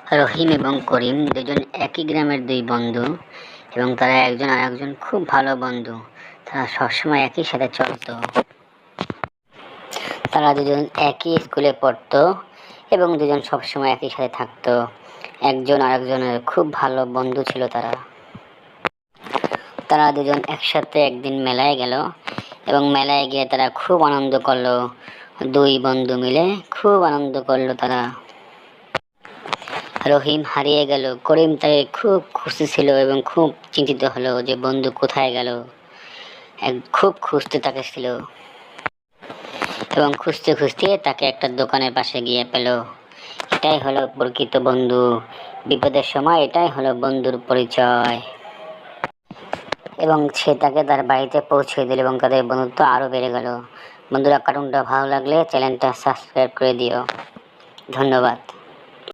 রহিম এবং করিম দুজন একই গ্রামের দুই বন্ধু এবং তারা একজন আরেকজন খুব ভালো বন্ধু। তারা সবসময় একই সাথে চলতো। তারা দুজন একই স্কুলে পড়তো এবং দুজন সবসময় একই সাথে থাকতো। একজন আরেকজনের খুব ভালো বন্ধু ছিল তারা। তারা দুজন একসাথে একদিন মেলায় গেল এবং মেলায় গিয়ে তারা খুব আনন্দ করলো। দুই বন্ধু মিলে খুব আনন্দ করলো তারা। রহিম হারিয়ে গেল, করিম তাকে খুব খুশি ছিল এবং খুব চিন্তিত হলো যে বন্ধু কোথায় গেল। খুব খুঁজতে তাকে ছিল এবং খুঁজতে খুঁজতে তাকে একটা দোকানের পাশে গিয়ে পেল। এটাই হলো প্রকৃত বন্ধু। বিপদের সময় এটাই হলো বন্ধুর পরিচয়। এবং সে তাকে তার বাড়িতে পৌঁছে দিল এবং তাদের বন্ধুত্ব আরও বেড়ে গেল। বন্ধুরা, কার্টুনটা ভালো লাগলে চ্যানেলটা সাবস্ক্রাইব করে দিও। ধন্যবাদ।